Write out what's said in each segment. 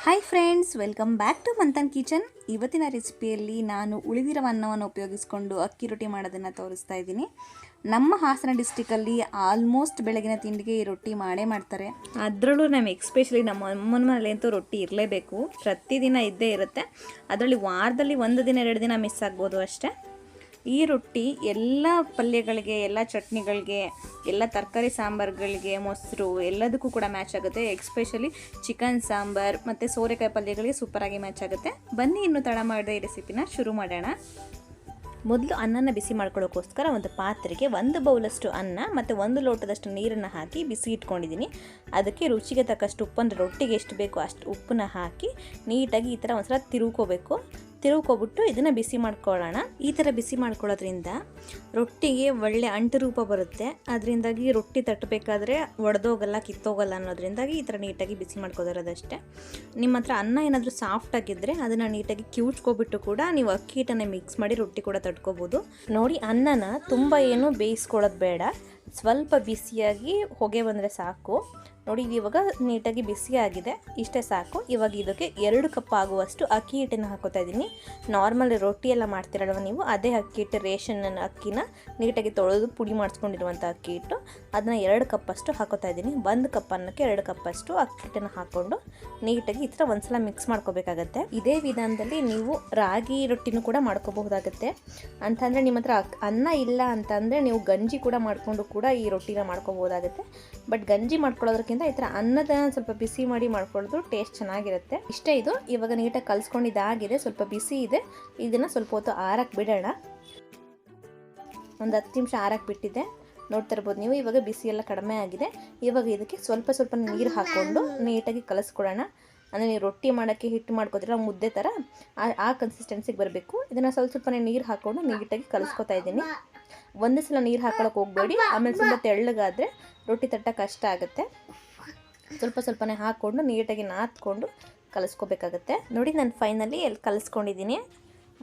Hi friends, welcome back to Manthan kitchen. ಇವತ್ತಿನ ರೆಸಿಪಿಯಲ್ಲಿ ನಾನು ಉಳಿದಿರುವ ಅನ್ನವನ್ನು ಉಪಯೋಗಿಸ್ಕೊಂಡು ಅಕ್ಕಿ ರೊಟ್ಟಿ ಮಾಡೋದನ್ನು ತೋರಿಸ್ತಾ ಇದ್ದೀನಿ. ನಮ್ಮ ಹಾಸನ ಡಿಸ್ಟಿಕಲ್ಲಿ ಆಲ್ಮೋಸ್ಟ್ ಬೆಳಗಿನ ತಿಂಡಿಗೆ ಈ ರೊಟ್ಟಿ ಮಾಡೇ ಮಾಡ್ತಾರೆ. ಅದರಲ್ಲೂ ನಮಗೆ ಎಕ್ಸ್ಪೆಷಲಿ ನಮ್ಮ ಅಮ್ಮನ ಮನೇಲಿ ಅಂತೂ ರೊಟ್ಟಿ ಇರಲೇಬೇಕು, ಪ್ರತಿದಿನ ಇದ್ದೇ ಇರುತ್ತೆ. ಅದರಲ್ಲಿ ವಾರದಲ್ಲಿ 1 ದಿನ 2 ದಿನ ಮಿಸ್ ಆಗ್ಬೋದು ಅಷ್ಟೇ. ಈ ರೊಟ್ಟಿ ಎಲ್ಲ ಪಲ್ಯಗಳಿಗೆ, ಎಲ್ಲ ಚಟ್ನಿಗಳಿಗೆ, ಎಲ್ಲ ತರಕಾರಿ ಸಾಂಬಾರುಗಳಿಗೆ, ಮೊಸರು ಎಲ್ಲದಕ್ಕೂ ಕೂಡ ಮ್ಯಾಚ್ ಆಗುತ್ತೆ. ಎಕ್ಸ್ಪೆಷಲಿ ಚಿಕನ್ ಸಾಂಬಾರು ಮತ್ತು ಸೋರೆಕಾಯಿ ಪಲ್ಯಗಳಿಗೆ ಸೂಪರಾಗಿ ಮ್ಯಾಚ್ ಆಗುತ್ತೆ. ಬನ್ನಿ ಇನ್ನು ತಡ ಮಾಡದೆ ಈ ರೆಸಿಪಿನ ಶುರು ಮಾಡೋಣ. ಮೊದಲು ಅನ್ನನ ಬಿಸಿ ಮಾಡ್ಕೊಳ್ಳೋಕ್ಕೋಸ್ಕರ ಒಂದು ಪಾತ್ರೆಗೆ 1 ಬೌಲಷ್ಟು ಅನ್ನ ಮತ್ತು 1 ಲೋಟದಷ್ಟು ನೀರನ್ನು ಹಾಕಿ ಬಿಸಿ ಇಟ್ಕೊಂಡಿದ್ದೀನಿ. ಅದಕ್ಕೆ ರುಚಿಗೆ ತಕ್ಕಷ್ಟು ಉಪ್ಪು, ಅಂದರೆ ರೊಟ್ಟಿಗೆ ಎಷ್ಟು ಬೇಕೋ ಅಷ್ಟು ಉಪ್ಪನ್ನ ಹಾಕಿ ನೀಟಾಗಿ ಈ ಥರ ಒಂದ್ಸಲ ತಿರುವ್ಕೊಬಿಟ್ಟು ಇದನ್ನು ಬಿಸಿ ಮಾಡ್ಕೊಳ್ಳೋಣ. ಈ ಥರ ಬಿಸಿ ಮಾಡ್ಕೊಳ್ಳೋದ್ರಿಂದ ರೊಟ್ಟಿಗೆ ಒಳ್ಳೆ ಅಂಟು ರೂಪ ಬರುತ್ತೆ. ಅದರಿಂದಾಗಿ ರೊಟ್ಟಿ ತಟ್ಟಬೇಕಾದ್ರೆ ಒಡೆದೋಗಲ್ಲ, ಕಿತ್ತೋಗಲ್ಲ ಅನ್ನೋದ್ರಿಂದಾಗಿ ಈ ಥರ ನೀಟಾಗಿ ಬಿಸಿ ಮಾಡ್ಕೊದಿರೋದಷ್ಟೇ. ನಿಮ್ಮ ಹತ್ರ ಅನ್ನ ಏನಾದರೂ ಸಾಫ್ಟಾಗಿದ್ದರೆ ಅದನ್ನು ನೀಟಾಗಿ ಕಿವುಚ್ಕೊಬಿಟ್ಟು ಕೂಡ ನೀವು ಅಕ್ಕಿ ಹಿಟ್ಟನ್ನು ಮಿಕ್ಸ್ ಮಾಡಿ ರೊಟ್ಟಿ ಕೂಡ ತಟ್ಕೋಬೋದು. ನೋಡಿ, ಅನ್ನನ ತುಂಬ ಏನು ಬೇಯಿಸ್ಕೊಳ್ಳೋದು ಬೇಡ, ಸ್ವಲ್ಪ ಬಿಸಿಯಾಗಿ ಹೊಗೆ ಬಂದರೆ ಸಾಕು. ನೋಡಿ, ಇವಾಗ ನೀಟಾಗಿ ಬಿಸಿಯಾಗಿದೆ, ಇಷ್ಟೇ ಸಾಕು. ಇವಾಗ ಇದಕ್ಕೆ 2 ಕಪ್ ಆಗುವಷ್ಟು ಅಕ್ಕಿ ಹಿಟ್ಟನ್ನು ಹಾಕೋತಾ ಇದ್ದೀನಿ. ನಾರ್ಮಲ್ ರೊಟ್ಟಿ ಎಲ್ಲ ಮಾಡ್ತಿರಲ್ವ ನೀವು, ಅದೇ ಅಕ್ಕಿ ಹಿಟ್ಟು, ರೇಷನ್ ಅಕ್ಕಿನ ನೀಟಾಗಿ ತೊಳೆದು ಪುಡಿ ಮಾಡಿಸ್ಕೊಂಡಿರುವಂಥ ಅಕ್ಕಿ ಹಿಟ್ಟು, ಅದನ್ನು 2 ಕಪ್ಪಷ್ಟು ಹಾಕೋತಾ ಇದ್ದೀನಿ. 1 ಕಪ್ ಅನ್ನಕ್ಕೆ 2 ಕಪ್ಪಷ್ಟು ಅಕ್ಕಿ ಹಿಟ್ಟನ್ನು ಹಾಕ್ಕೊಂಡು ನೀಟಾಗಿ ಈ ಥರ ಒಂದ್ಸಲ ಮಿಕ್ಸ್ ಮಾಡ್ಕೋಬೇಕಾಗತ್ತೆ. ಇದೇ ವಿಧಾನದಲ್ಲಿ ನೀವು ರಾಗಿ ರೊಟ್ಟಿನೂ ಕೂಡ ಮಾಡ್ಕೋಬಹುದಾಗುತ್ತೆ. ಅಂತಂದರೆ ನಿಮ್ಮ ಹತ್ರ ಅನ್ನ ಇಲ್ಲ ಅಂತಂದರೆ ನೀವು ಗಂಜಿ ಕೂಡ ಮಾಡಿಕೊಂಡು ಕೂಡ ಈ ರೊಟ್ಟಿನ ಮಾಡ್ಕೋಬೋದಾಗುತ್ತೆ. ಬಟ್ ಗಂಜಿ ಮಾಡ್ಕೊಳ್ಳೋದಕ್ಕಿಂತ ಈ ಥರ ಅನ್ನದ ಸ್ವಲ್ಪ ಬಿಸಿ ಮಾಡಿ ಮಾಡ್ಕೊಳ್ಳೋದು ಟೇಸ್ಟ್ ಚೆನ್ನಾಗಿರುತ್ತೆ. ಇಷ್ಟೇ ಇದು. ಇವಾಗ ನೀಟಾಗಿ ಕಲಿಸ್ಕೊಂಡಿದ್ದಾಗಿದೆ, ಸ್ವಲ್ಪ ಬಿಸಿ ಇದೆ. ಇದನ್ನು ಸ್ವಲ್ಪ ಹೊತ್ತು ಆರಕ್ಕೆ ಬಿಡೋಣ. ಒಂದು 10 ನಿಮಿಷ ಆರಕ್ಕೆ ಬಿಟ್ಟಿದೆ, ನೋಡ್ತಾ ಇರ್ಬೋದು ನೀವು. ಇವಾಗ ಬಿಸಿ ಎಲ್ಲ ಕಡಿಮೆ ಆಗಿದೆ. ಇವಾಗ ಇದಕ್ಕೆ ಸ್ವಲ್ಪ ನೀರು ಹಾಕ್ಕೊಂಡು ನೀಟಾಗಿ ಕಲಿಸ್ಕೊಳ್ಳೋಣ. ಅಂದರೆ ನೀವು ರೊಟ್ಟಿ ಮಾಡೋಕ್ಕೆ ಹಿಟ್ಟು ಮಾಡ್ಕೋತೀರ, ಮುದ್ದೆ ಥರ ಆ ಕನ್ಸಿಸ್ಟೆನ್ಸಿಗೆ ಬರಬೇಕು. ಇದನ್ನು ಸ್ವಲ್ಪ ನೀರು ಹಾಕ್ಕೊಂಡು ನೀಟಾಗಿ ಕಲಿಸ್ಕೊತಾ ಇದ್ದೀನಿ. ಒಂದೇ ಸಲ ನೀರು ಹಾಕೊಳ್ಳೋಕೆ ಹೋಗಬೇಡಿ, ಆಮೇಲೆ ಸ್ವಲ್ಪ ತೆಳ್ಳಗಾದರೆ ರೊಟ್ಟಿ ತಟ್ಟಕ್ಕೆ ಕಷ್ಟ ಆಗುತ್ತೆ. ಸ್ವಲ್ಪನೇ ಹಾಕ್ಕೊಂಡು ನೀಟಾಗಿ ನಾದ್ಕೊಂಡು ಕಲಿಸ್ಕೋಬೇಕಾಗತ್ತೆ. ನೋಡಿ, ನಾನು ಫೈನಲಿ ಕಲಿಸ್ಕೊಂಡಿದ್ದೀನಿ.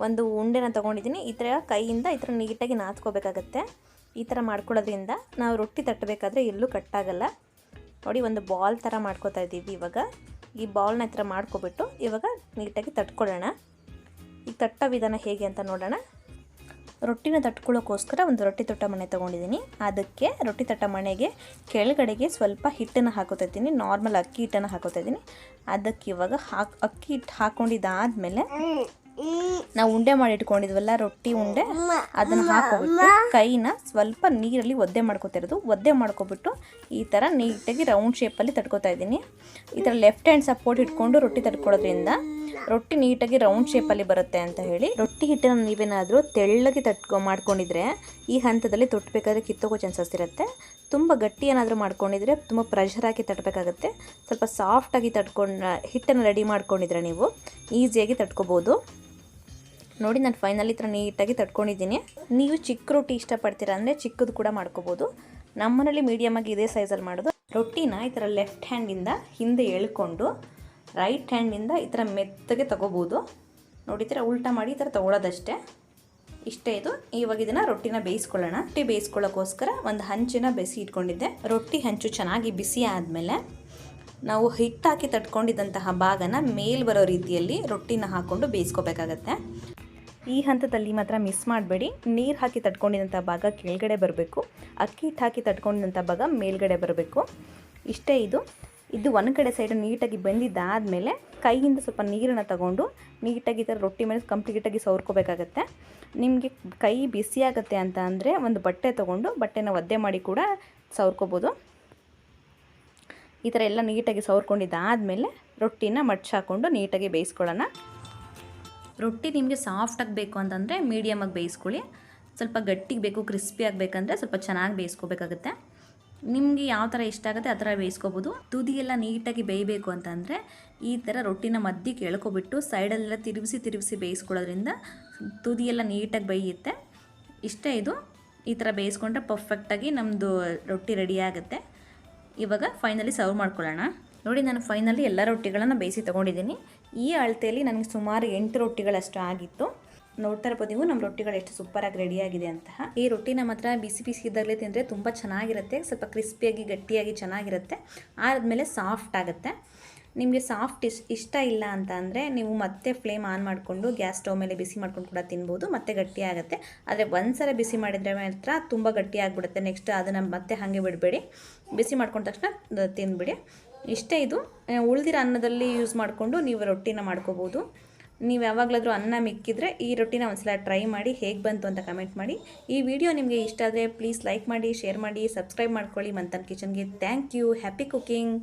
ಒಂದು ಉಂಡೆನ ತೊಗೊಂಡಿದ್ದೀನಿ. ಈ ಥರ ಕೈಯಿಂದ ಈ ಥರ ನೀಟಾಗಿ ನಾದ್ಕೋಬೇಕಾಗತ್ತೆ. ಈ ಥರ ಮಾಡ್ಕೊಳ್ಳೋದ್ರಿಂದ ನಾವು ರೊಟ್ಟಿ ತಟ್ಟಬೇಕಾದ್ರೆ ಎಲ್ಲೂ ಕಟ್ಟಾಗಲ್ಲ. ನೋಡಿ, ಒಂದು ಬಾಲ್ ಥರ ಮಾಡ್ಕೋತಾ ಇದ್ದೀವಿ. ಇವಾಗ ಈ ಬಾಲ್ನ ಈ ಥರ ಮಾಡ್ಕೊಬಿಟ್ಟು ಇವಾಗ ನೀಟಾಗಿ ತಟ್ಕೊಳ್ಳೋಣ. ಈಗ ತಟ್ಟೋ ವಿಧಾನ ಹೇಗೆ ಅಂತ ನೋಡೋಣ. ರೊಟ್ಟಿನ ತಟ್ಕೊಳ್ಳೋಕ್ಕೋಸ್ಕರ ಒಂದು ರೊಟ್ಟಿ ತಟ್ಟ ಮಣೆ ತೊಗೊಂಡಿದ್ದೀನಿ. ಅದಕ್ಕೆ ರೊಟ್ಟಿ ತಟ್ಟ ಮಣೆಗೆ ಕೆಳಗಡೆಗೆ ಸ್ವಲ್ಪ ಹಿಟ್ಟನ್ನು ಹಾಕೋತಾ ಇದ್ದೀನಿ. ನಾರ್ಮಲ್ ಅಕ್ಕಿ ಹಿಟ್ಟನ್ನು ಹಾಕೋತಾ ಇದ್ದೀನಿ. ಅದಕ್ಕೆ ಇವಾಗ ಅಕ್ಕಿ ಹಿಟ್ಟು ಹಾಕ್ಕೊಂಡಿದ್ದಾದಮೇಲೆ ನಾವು ಉಂಡೆ ಮಾಡಿ ಇಟ್ಕೊಂಡಿದ್ವಲ್ಲ ರೊಟ್ಟಿ ಉಂಡೆ, ಅದನ್ನು ಹಾಕೋಬಿಟ್ಟು ಕೈನ ಸ್ವಲ್ಪ ನೀರಲ್ಲಿ ಒದ್ದೆ ಮಾಡ್ಕೊತಿರೋದು. ಒದ್ದೆ ಮಾಡ್ಕೊಬಿಟ್ಟು ಈ ಥರ ನೀಟಾಗಿ ರೌಂಡ್ ಶೇಪಲ್ಲಿ ತಟ್ಕೋತಾ ಇದ್ದೀನಿ. ಈ ಥರ ಲೆಫ್ಟ್ ಹ್ಯಾಂಡ್ ಸಪೋರ್ಟ್ ಇಟ್ಕೊಂಡು ರೊಟ್ಟಿ ತಟ್ಕೊಳ್ಳೋದ್ರಿಂದ ರೊಟ್ಟಿ ನೀಟಾಗಿ ರೌಂಡ್ ಶೇಪಲ್ಲಿ ಬರುತ್ತೆ ಅಂತ ಹೇಳಿ. ರೊಟ್ಟಿ ಹಿಟ್ಟನ್ನು ನೀವೇನಾದರೂ ತೆಳ್ಳಗೆ ಮಾಡ್ಕೊಂಡಿದ್ರೆ ಈ ಹಂತದಲ್ಲಿ ತೊಟ್ಟಬೇಕಾದ್ರೆ ಕಿತ್ತೋಗೋ ಚಾನ್ಸಸ್ ಇರುತ್ತೆ. ತುಂಬ ಗಟ್ಟಿ ಏನಾದರೂ ಮಾಡ್ಕೊಂಡಿದ್ರೆ ತುಂಬ ಪ್ರೆಷರ್ ಹಾಕಿ ತಟ್ಟಬೇಕಾಗುತ್ತೆ. ಸ್ವಲ್ಪ ಸಾಫ್ಟಾಗಿ ಹಿಟ್ಟನ್ನು ರೆಡಿ ಮಾಡ್ಕೊಂಡಿದ್ರೆ ನೀವು ಈಸಿಯಾಗಿ ತಟ್ಕೋಬೋದು. ನೋಡಿ, ನಾನು ಫೈನಲಿ ಈ ಥರ ನೀಟಾಗಿ ತಟ್ಕೊಂಡಿದ್ದೀನಿ. ನೀವು ಚಿಕ್ಕ ರೊಟ್ಟಿ ಇಷ್ಟಪಡ್ತೀರಾ ಅಂದರೆ ಚಿಕ್ಕದು ಕೂಡ ಮಾಡ್ಕೋಬೋದು. ನಮ್ಮನೇಲಿ ಮೀಡಿಯಮಾಗಿ ಇದೇ ಸೈಜಲ್ಲಿ ಮಾಡೋದು. ರೊಟ್ಟಿನ ಈ ಥರ ಲೆಫ್ಟ್ ಹ್ಯಾಂಡಿಂದ ಹಿಂದೆ ಎಳ್ಕೊಂಡು ರೈಟ್ ಹ್ಯಾಂಡಿಂದ ಈ ಥರ ಮೆತ್ತಗೆ ತೊಗೋಬೋದು. ನೋಡಿ, ಈ ಥರ ಉಲ್ಟಾ ಮಾಡಿ ಈ ಥರ ತೊಗೊಳೋದಷ್ಟೇ. ಇಷ್ಟೇ ಇದು. ಇವಾಗ ಇದನ್ನು ರೊಟ್ಟಿನ ಬೇಯಿಸ್ಕೊಳ್ಳೋಣ. ರೊಟ್ಟಿ ಬೇಯಿಸ್ಕೊಳ್ಳೋಕ್ಕೋಸ್ಕರ ಒಂದು ಹಂಚಿನ ಬಿಸಿ ಇಟ್ಕೊಂಡಿದ್ದೆ. ರೊಟ್ಟಿ ಹಂಚು ಚೆನ್ನಾಗಿ ಬಿಸಿ ಆದಮೇಲೆ ನಾವು ಹಿಟ್ಟು ಹಾಕಿ ತಟ್ಕೊಂಡಿದ್ದಂತಹ ಭಾಗನ ಮೇಲ್ ಬರೋ ರೀತಿಯಲ್ಲಿ ರೊಟ್ಟಿನ ಹಾಕ್ಕೊಂಡು ಬೇಯಿಸ್ಕೋಬೇಕಾಗತ್ತೆ. ಈ ಹಂತದಲ್ಲಿ ಮಾತ್ರ ಮಿಸ್ ಮಾಡಬೇಡಿ. ನೀರು ಹಾಕಿ ತಟ್ಕೊಂಡಿದ್ದಂಥ ಭಾಗ ಕೆಳಗಡೆ ಬರಬೇಕು, ಅಕ್ಕಿ ಹಿಟ್ಟು ಹಾಕಿ ತಟ್ಕೊಂಡಿದ್ದಂಥ ಭಾಗ ಮೇಲ್ಗಡೆ ಬರಬೇಕು. ಇಷ್ಟೇ ಇದು. ಒಂದು ಕಡೆ ಸೈಡ್ ನೀಟಾಗಿ ಬೆಂದಿದ್ದಾದಮೇಲೆ ಕೈಯಿಂದ ಸ್ವಲ್ಪ ನೀರನ್ನು ತಗೊಂಡು ನೀಟಾಗಿ ಈ ಥರ ರೊಟ್ಟಿ ಮೇಲೆ ಕಂಪ್ಲೀಟಾಗಿ ಸವರ್ಕೋಬೇಕಾಗತ್ತೆ. ನಿಮಗೆ ಕೈ ಬಿಸಿ ಆಗುತ್ತೆ ಅಂತ ಅಂದರೆ ಒಂದು ಬಟ್ಟೆ ತೊಗೊಂಡು ಬಟ್ಟೆನ ಒದ್ದೆ ಮಾಡಿ ಕೂಡ ಸವರ್ಕೋಬೋದು. ಈ ಥರ ಎಲ್ಲ ನೀಟಾಗಿ ಸವರ್ಕೊಂಡಿದ್ದಾದಮೇಲೆ ರೊಟ್ಟಿನ ಮಡ್ಚಿ ಹಾಕ್ಕೊಂಡು ನೀಟಾಗಿ ಬೇಯಿಸ್ಕೊಳ್ಳೋಣ. ರೊಟ್ಟಿ ನಿಮಗೆ ಸಾಫ್ಟಾಗಿ ಬೇಕು ಅಂತಂದರೆ ಮೀಡಿಯಮಾಗಿ ಬೇಯಿಸ್ಕೊಳ್ಳಿ. ಸ್ವಲ್ಪ ಗಟ್ಟಿಗೆ ಬೇಕು, ಕ್ರಿಸ್ಪಿ ಆಗಬೇಕಂದ್ರೆ ಸ್ವಲ್ಪ ಚೆನ್ನಾಗಿ ಬೇಯಿಸ್ಕೋಬೇಕಾಗುತ್ತೆ. ನಿಮಗೆ ಯಾವ ಥರ ಇಷ್ಟ ಆಗುತ್ತೆ ಆ ಥರ ಬೇಯಿಸ್ಕೋಬೋದು. ತುದಿ ಎಲ್ಲ ನೀಟಾಗಿ ಬೇಯಬೇಕು ಅಂತಂದರೆ ಈ ಥರ ರೊಟ್ಟಿನ ಮಧ್ಯಕ್ಕೆ ಎಳ್ಕೊಬಿಟ್ಟು ಸೈಡಲ್ಲೆಲ್ಲ ತಿರುಗಿಸಿ ಬೇಯಿಸ್ಕೊಳ್ಳೋದ್ರಿಂದ ತುದಿ ಎಲ್ಲ ನೀಟಾಗಿ ಬೇಯುತ್ತೆ. ಇಷ್ಟೇ ಇದು. ಈ ಥರ ಬೇಯಿಸ್ಕೊಂಡ್ರೆ ಪರ್ಫೆಕ್ಟಾಗಿ ನಮ್ಮದು ರೊಟ್ಟಿ ರೆಡಿ ಆಗುತ್ತೆ. ಇವಾಗ ಫೈನಲಿ ಸರ್ವ್ ಮಾಡ್ಕೊಳ್ಳೋಣ. ನೋಡಿ, ನಾನು ಫೈನಲಿ ಎಲ್ಲ ರೊಟ್ಟಿಗಳನ್ನು ಬೇಯಿಸಿ ತೊಗೊಂಡಿದ್ದೀನಿ. ಈ ಅಳತೆಯಲ್ಲಿ ನನಗೆ ಸುಮಾರು 8 ರೊಟ್ಟಿಗಳಷ್ಟು ಆಗಿತ್ತು. ನೋಡ್ತಾ ಇರ್ಬೋದು ನೀವು ನಮ್ಮ ರೊಟ್ಟಿಗಳು ಎಷ್ಟು ಸೂಪರಾಗಿ ರೆಡಿಯಾಗಿದೆ ಅಂತಹ. ಈ ರೊಟ್ಟಿ ನಮ್ಮ ಹತ್ರ ಬಿಸಿ ಇದ್ದಾಗಲೇ ತಿಂದರೆ ತುಂಬ ಚೆನ್ನಾಗಿರುತ್ತೆ. ಸ್ವಲ್ಪ ಕ್ರಿಸ್ಪಿಯಾಗಿ ಗಟ್ಟಿಯಾಗಿ ಚೆನ್ನಾಗಿರುತ್ತೆ. ಆದಮೇಲೆ ಸಾಫ್ಟ್ ಆಗುತ್ತೆ. ನಿಮಗೆ ಸಾಫ್ಟ್ ಇಷ್ಟ ಇಲ್ಲ ಅಂತ ಅಂದರೆ ನೀವು ಮತ್ತೆ ಫ್ಲೇಮ್ ಆನ್ ಮಾಡಿಕೊಂಡು ಗ್ಯಾಸ್ ಸ್ಟವ್ ಮೇಲೆ ಬಿಸಿ ಮಾಡ್ಕೊಂಡು ಕೂಡ ತಿನ್ಬೋದು, ಮತ್ತೆ ಗಟ್ಟಿ ಆಗುತ್ತೆ. ಆದರೆ ಒಂದು ಸಲ ಬಿಸಿ ಮಾಡಿದರೆ ಮಾತ್ರ ತುಂಬ ಗಟ್ಟಿ ಆಗಿಬಿಡುತ್ತೆ. ನೆಕ್ಸ್ಟ್ ಅದನ್ನು ಮತ್ತೆ ಹಾಗೆ ಬಿಡಬೇಡಿ, ಬಿಸಿ ಮಾಡ್ಕೊಂಡ ತಕ್ಷಣ ತಿಂದುಬಿಡಿ. ಇಷ್ಟೇ ಇದು. ಉಳಿದಿರೋ ಅನ್ನದಲ್ಲಿ ಯೂಸ್ ಮಾಡಿಕೊಂಡು ನೀವು ರೊಟ್ಟಿನ ಮಾಡ್ಕೋಬೋದು. ನೀವು ಯಾವಾಗಲಾದರೂ ಅನ್ನ ಮಿಕ್ಕಿದ್ರೆ ಈ ರೊಟ್ಟಿನ ಒಂದ್ಸಲ ಟ್ರೈ ಮಾಡಿ, ಹೇಗೆ ಬಂತು ಅಂತ ಕಮೆಂಟ್ ಮಾಡಿ. ಈ ವಿಡಿಯೋ ನಿಮಗೆ ಇಷ್ಟ ಆದರೆ ಪ್ಲೀಸ್ ಲೈಕ್ ಮಾಡಿ, ಶೇರ್ ಮಾಡಿ, ಸಬ್ಸ್ಕ್ರೈಬ್ ಮಾಡ್ಕೊಳ್ಳಿ ಮಂಥನ್ ಕಿಚನ್ಗೆ. Thank you. Happy cooking.